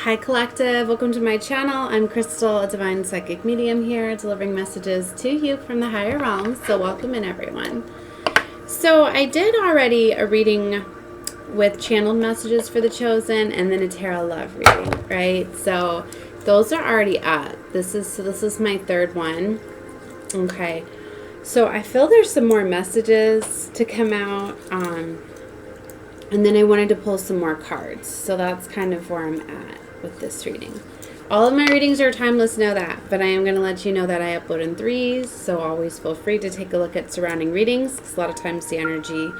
Hi Collective, welcome to my channel. I'm Crystal, a divine psychic medium here, delivering messages to you from the higher realms. So welcome in everyone. So I did already a reading with channeled messages for the chosen and then a tarot love reading, right? So those are already up. This is my third one. Okay. So I feel there's some more messages to come out. And then I wanted to pull some more cards. So that's kind of where I'm at with this reading. All of my readings are timeless, know that. But I am going to let you know that I upload in threes. So always feel free to take a look at surrounding readings. Because a lot of times the energy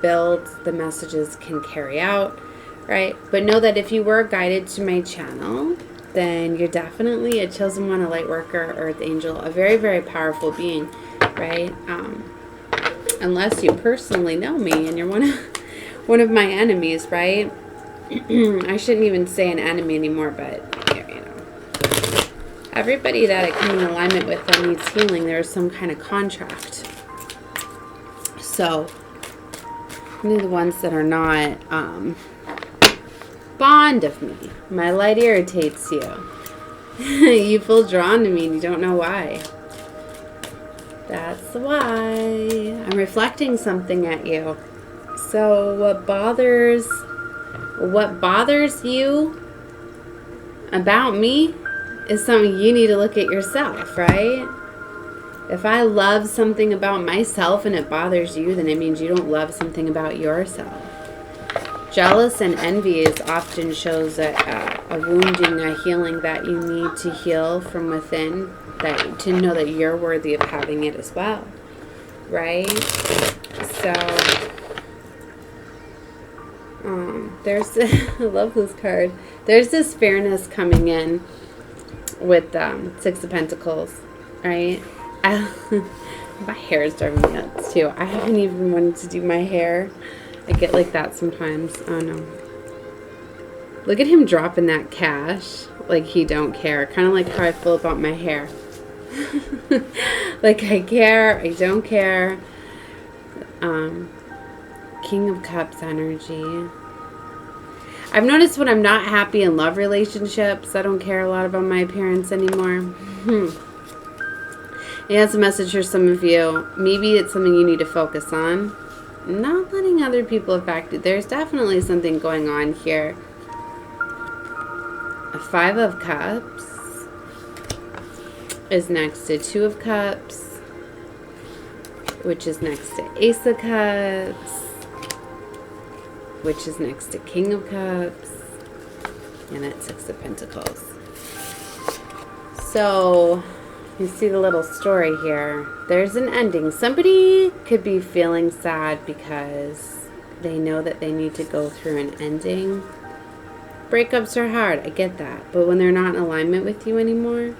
builds, the messages can carry out, right? But know that if you were guided to my channel, then you're definitely a chosen one, a light worker, earth angel, a very, very powerful being, right? Unless you personally know me and you're one of my enemies, right? I shouldn't even say an enemy anymore, but you know, everybody that I come in alignment with that needs healing, there's some kind of contract. So, only the ones that are not fond of me. My light irritates you. You feel drawn to me and you don't know why. That's why. I'm reflecting something at you. So what bothers you about me is something you need to look at yourself, right? If I love something about myself and it bothers you, then it means you don't love something about yourself. Jealous and envy is often shows a wounding, a healing that you need to heal from within, that to know that you're worthy of having it as well, right? So there's I love this card. There's this fairness coming in with Six of Pentacles, right? My hair is driving me nuts too. I haven't even wanted to do my hair. I get like that sometimes. Oh no. Look at him dropping that cash like he don't care. Kind of like how I feel about my hair. Like I care, I don't care. King of Cups energy. I've noticed when I'm not happy in love relationships, I don't care a lot about my appearance anymore. It has a message for some of you. Maybe it's something you need to focus on. Not letting other people affect you. There's definitely something going on here. A Five of Cups is next to Two of Cups, which is next to Ace of Cups, which is next to King of Cups, and it's Six of Pentacles. So, you see the little story here. There's an ending. Somebody could be feeling sad because they know that they need to go through an ending. Breakups are hard, I get that. But when they're not in alignment with you anymore,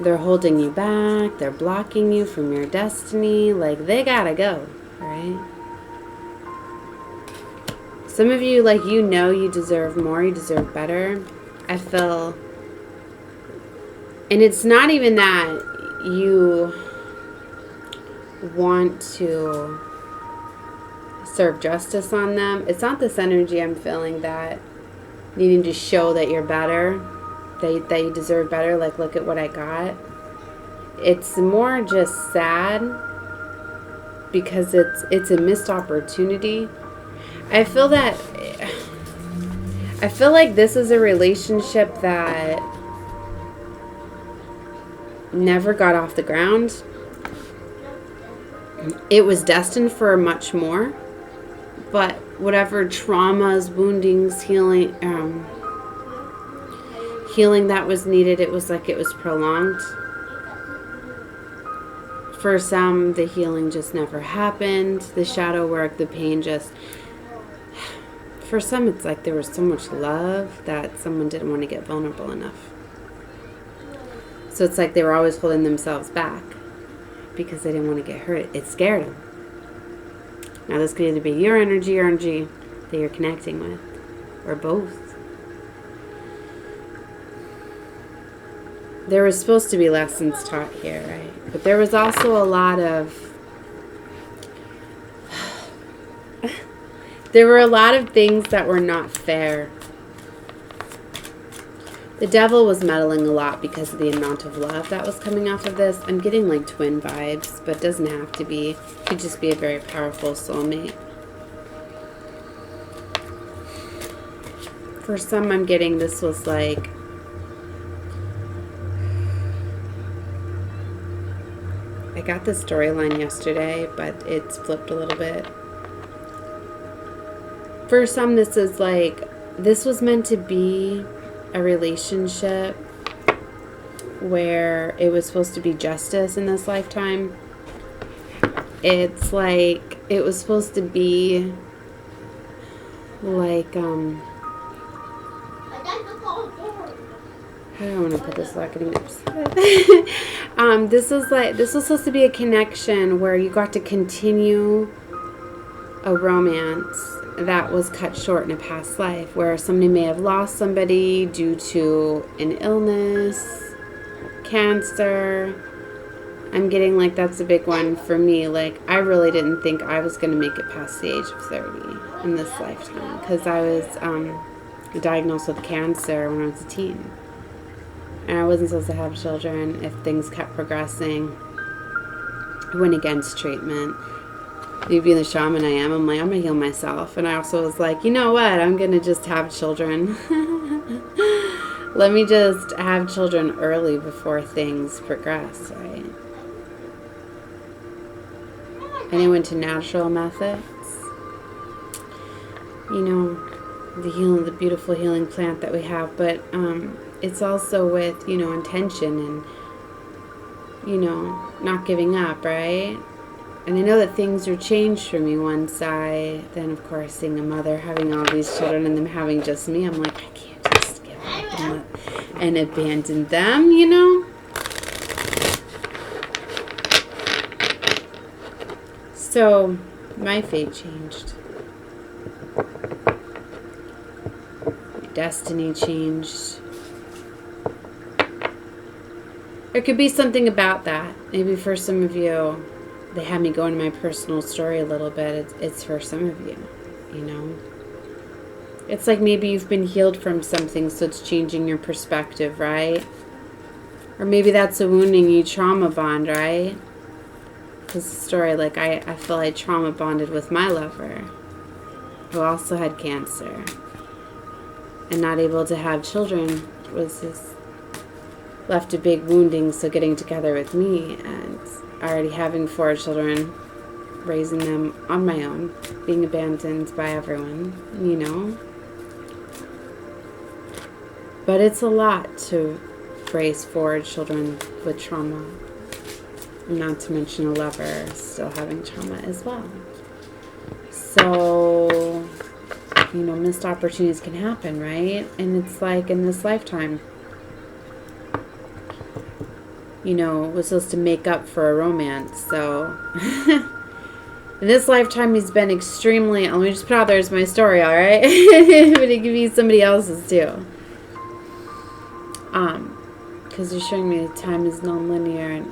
they're holding you back, they're blocking you from your destiny. Like, they gotta go, right? Some of you, like, you know you deserve more, you deserve better. I feel... And it's not even that you want to serve justice on them. It's not this energy I'm feeling that needing to show that you're better, that you deserve better, like look at what I got. It's more just sad because it's a missed opportunity. I feel like this is a relationship that never got off the ground. It was destined for much more, but whatever traumas, woundings, healing that was needed, it was like it was prolonged. For some, the healing just never happened. The shadow work, the pain just... For some, it's like there was so much love that someone didn't want to get vulnerable enough. So it's like they were always holding themselves back because they didn't want to get hurt. It scared them. Now this could either be your energy that you're connecting with, or both. There was supposed to be lessons taught here, right? But there was also a lot of There were a lot of things that were not fair. The devil was meddling a lot because of the amount of love that was coming off of this. I'm getting like twin vibes, but it doesn't have to be. It could just be a very powerful soulmate. For some, I'm getting this was like, I got this storyline yesterday, but it's flipped a little bit. For some, this is like, this was meant to be a relationship where it was supposed to be justice in this lifetime. It's like, it was supposed to be like, I don't want to put this without getting upset. This was supposed to be a connection where you got to continue a romance that was cut short in a past life, where somebody may have lost somebody due to an illness, cancer. I'm getting like that's a big one for me. Like, I really didn't think I was going to make it past the age of 30 in this lifetime, because I was diagnosed with cancer when I was a teen. And I wasn't supposed to have children if things kept progressing. I went against treatment. Me being the shaman I am, I'm like, I'm going to heal myself. And I also was like, you know what? I'm going to just have children. Let me just have children early before things progress, right? And I went to natural methods. You know, the beautiful healing plant that we have. But it's also with, you know, intention and, you know, not giving up, right? And I know that things are changed for me once I, then of course, seeing a mother having all these children and them having just me, I'm like, I can't just give up and abandon them, you know? So, my fate changed. My destiny changed. There could be something about that. Maybe for some of you, they had me go into my personal story a little bit. It's for some of you, you know. It's like maybe you've been healed from something, so it's changing your perspective, right? Or maybe that's a wounding you trauma bond, right? Because the story, like, I feel I trauma bonded with my lover, who also had cancer. And not able to have children was his, left a big wounding, so getting together with me and already having 4 children, raising them on my own, being abandoned by everyone, you know. But it's a lot to raise 4 children with trauma, not to mention a lover still having trauma as well. So, you know, missed opportunities can happen, right? And it's like in this lifetime, you know, was supposed to make up for a romance. So, in this lifetime, he's been extremely, let me just put out there's my story, all right? But it could be somebody else's too. Because you're showing me time is non-linear, and,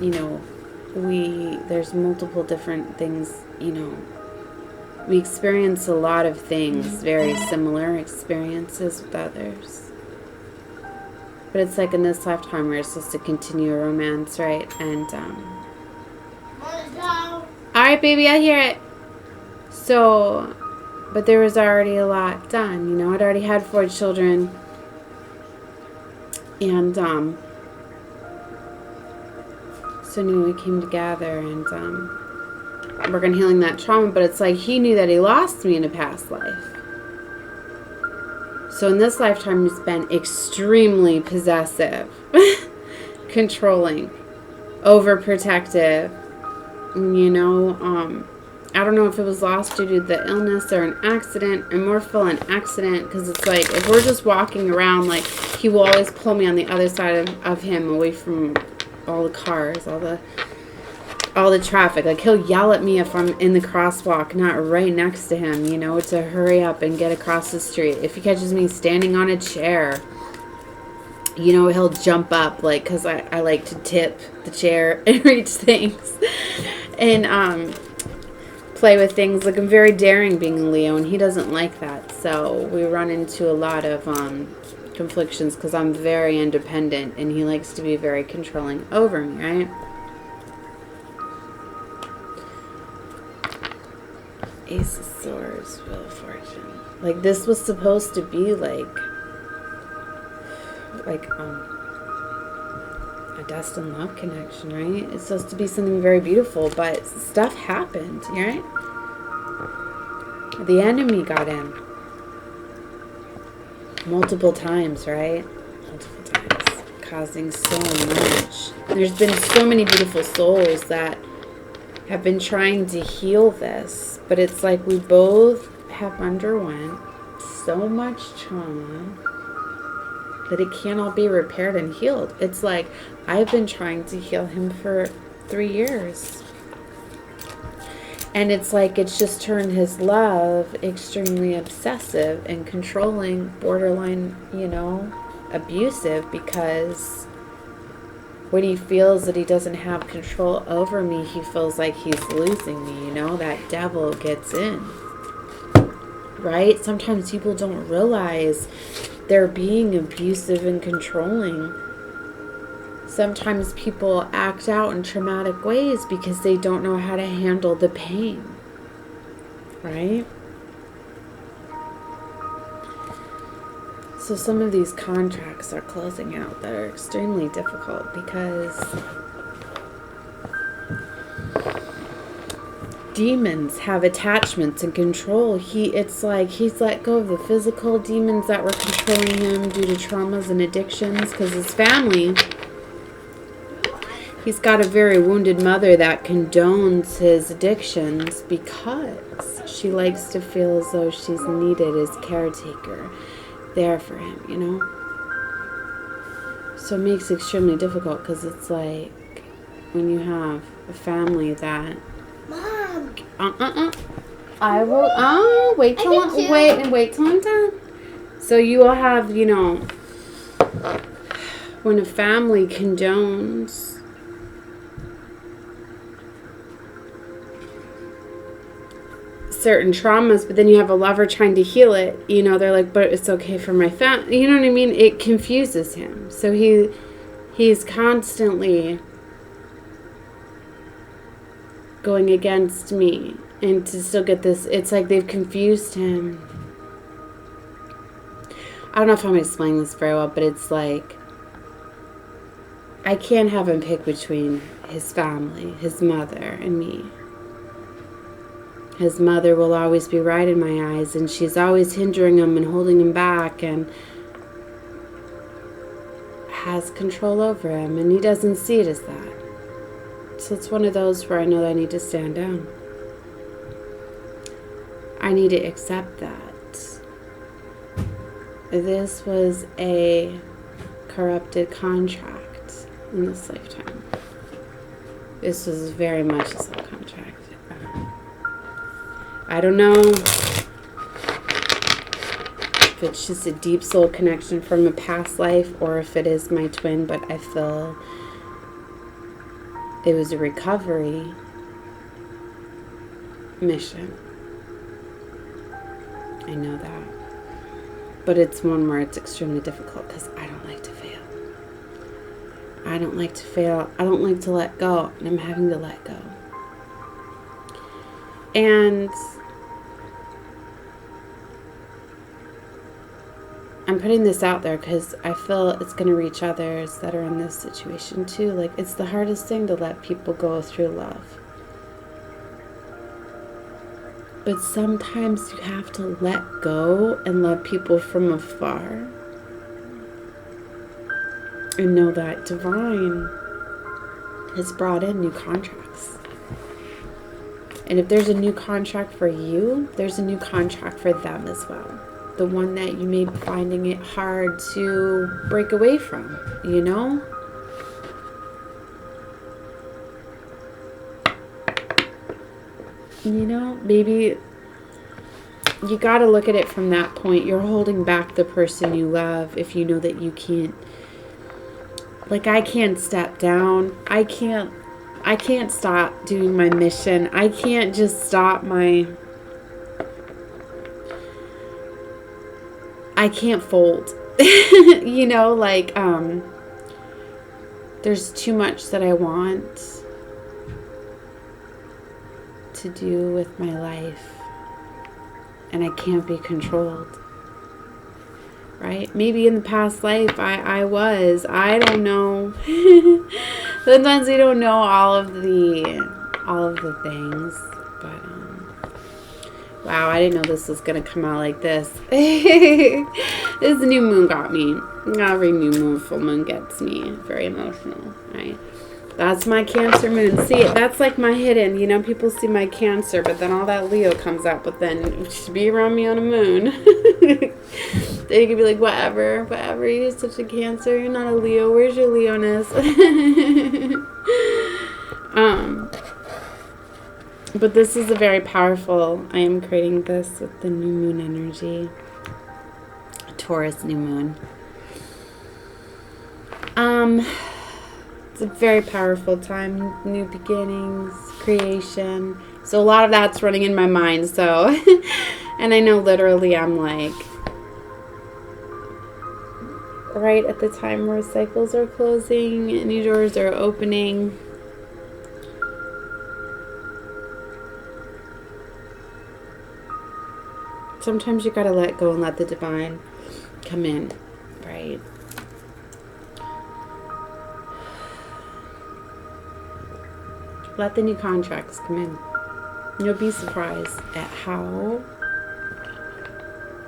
you know, there's multiple different things, you know. We experience a lot of things, very similar experiences with others. But it's like in this lifetime we're supposed to continue a romance, right? And, alright, baby, I hear it. So, but there was already a lot done, you know. I'd already had 4 children. And, so anyway, we came together and, work on healing that trauma. But it's like he knew that he lost me in a past life. So in this lifetime, he's been extremely possessive, controlling, overprotective. You know, I don't know if it was lost due to the illness or an accident. I more feel an accident because it's like if we're just walking around, like he will always pull me on the other side of him, away from all the cars, all the traffic. Like he'll yell at me if I'm in the crosswalk, not right next to him, you know, to hurry up and get across the street. If he catches me standing on a chair, you know, he'll jump up, like, because I like to tip the chair and reach things. And play with things. Like, I'm very daring being a Leo, and he doesn't like that. So we run into a lot of conflictions because I'm very independent, and he likes to be very controlling over me, right? Ace of Swords, Wheel of Fortune. Like, this was supposed to be like a destined love connection, right? It's supposed to be something very beautiful, but stuff happened, right? The enemy got in multiple times, right? Multiple times, causing so much. There's been so many beautiful souls that have been trying to heal this, but it's like we both have underwent so much trauma that it cannot be repaired and healed. It's like I've been trying to heal him for 3 years. And it's like it's just turned his love extremely obsessive and controlling, borderline, you know, abusive, because when he feels that he doesn't have control over me, he feels like he's losing me, you know, that devil gets in. Right? Sometimes people don't realize they're being abusive and controlling. Sometimes people act out in traumatic ways because they don't know how to handle the pain. Right? So some of these contracts are closing out that are extremely difficult because demons have attachments and control. It's like he's let go of the physical demons that were controlling him due to traumas and addictions, because his family, he's got a very wounded mother that condones his addictions because she likes to feel as though she's needed as caretaker there for him, you know. So it makes it extremely difficult because it's like when you have a family that Mom. I will. Wait till I'm done. So you will have, you know, when a family condones certain traumas, but then you have a lover trying to heal it. You know, they're like, but it's okay for my family. You know what I mean? It confuses him. So he's constantly going against me, and to still get this, it's like they've confused him. I don't know if I'm explaining this very well, but it's like I can't have him pick between his family, his mother, and me. His mother will always be right in my eyes, and she's always hindering him and holding him back and has control over him, and he doesn't see it as that. So it's one of those where I know that I need to stand down. I need to accept that this was a corrupted contract in this lifetime. This was very much a soul contract. I don't know if it's just a deep soul connection from a past life or if it is my twin, but I feel it was a recovery mission. I know that. But it's one where it's extremely difficult because I don't like to fail. I don't like to fail. I don't like to let go, and I'm having to let go. And I'm putting this out there because I feel it's going to reach others that are in this situation too. Like, it's the hardest thing to let people go through love. But sometimes you have to let go and love people from afar. And know that divine has brought in new contracts. And if there's a new contract for you, there's a new contract for them as well. The one that you may be finding it hard to break away from, you know? You know, maybe you got to look at it from that point. You're holding back the person you love if you know that you can't. Like, I can't step down. I can't I can't stop doing my mission. I can't just stop my... I can't fold. You know, like, there's too much that I want to do with my life. And I can't be controlled. Right? Maybe in the past life I was. I don't know. Sometimes we don't know all of the things. But wow, I didn't know this was gonna come out like this. This new moon got me. Every new moon, full moon gets me very emotional. Right? That's my Cancer moon. See, that's like my hidden. You know, people see my Cancer, but then all that Leo comes out. But then be around me on a moon. Then you can be like, whatever, you're such a Cancer, you're not a Leo, where's your Leoness? But this is a very powerful, I am creating this with the new moon energy, Taurus new moon. It's a very powerful time, new beginnings, creation. So a lot of that's running in my mind, so, and I know literally I'm like, right at the time where cycles are closing, new doors are opening. Sometimes you gotta let go and let the divine come in, right? Let the new contracts come in. You'll be surprised at how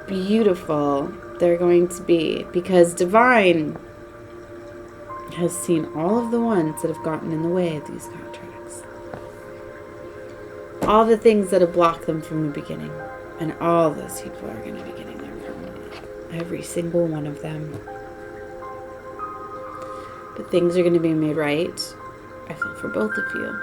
beautiful they're going to be, because divine has seen all of the ones that have gotten in the way of these contracts, all the things that have blocked them from the beginning, and all those people are going to be getting their permanent, every single one of them. But things are going to be made right, I feel, for both of you.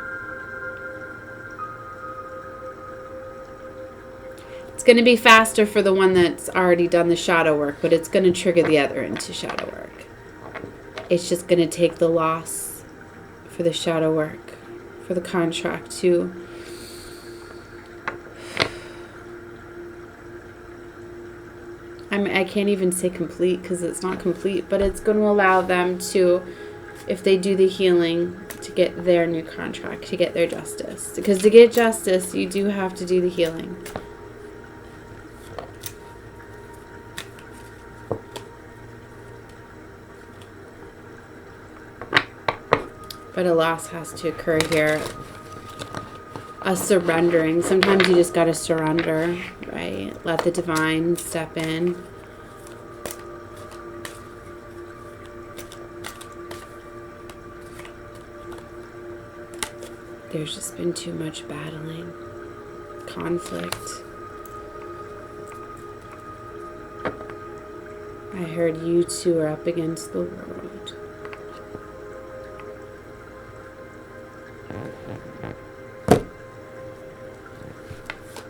It's going to be faster for the one that's already done the shadow work, but it's going to trigger the other into shadow work. It's just going to take the loss for the shadow work, for the contract to I can't even say complete because it's not complete, but it's going to allow them to, if they do the healing, to get their new contract, to get their justice. Because to get justice, you do have to do the healing. But a loss has to occur here. A surrendering. Sometimes you just got to surrender, right? Let the divine step in. There's just been too much battling, conflict. I heard you two are up against the world.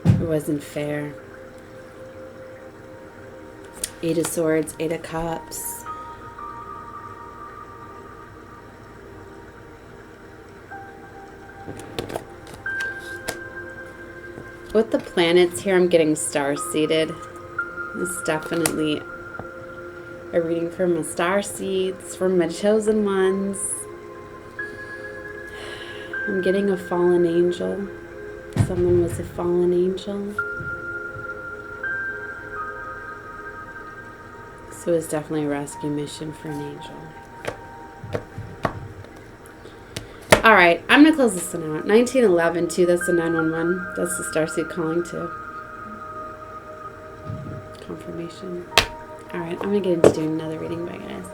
It wasn't fair. 8 of Swords, 8 of Cups. With the planets here, I'm getting star-seeded. It's definitely a reading from a star seeds, from my chosen ones. I'm getting a fallen angel. Someone was a fallen angel. So it's definitely a rescue mission for an angel. Alright, I'm going to close this one out. 1911 too, that's the 911. That's the starseed calling too. Confirmation. Alright, I'm going to get into doing another reading. Bye guys.